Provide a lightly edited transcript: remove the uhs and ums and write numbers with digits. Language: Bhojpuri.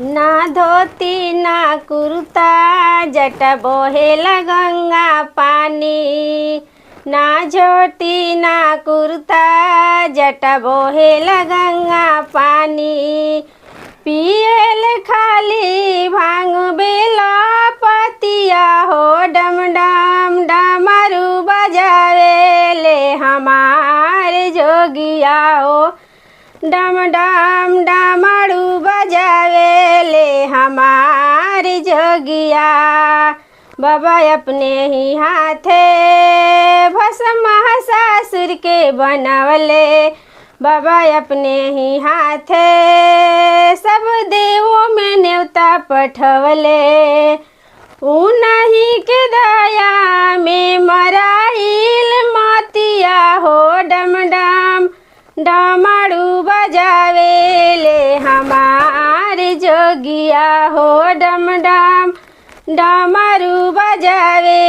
ना धोती ना कुर्ता जटा बोहेला गंगा पानी। ना झोटी ना कुर्ता जटा बोहेला गंगा पानी। पियल खाली भांग बेला पतिया हो डम डम डमरू बजावेले हमारे जोगिया हो। डम डम डमरू बजावेले हमारी जोगिया। बाबा अपने ही हाथे भस्म सासुर के बनवले। बाबा अपने ही हाथे सब देवों में न्योता पठवले। उन्हीं के दया में मराइल मोतिया हो डम डम डमरू बजावेले हमारे जोगिया हो। डम डम डमरू बजावे।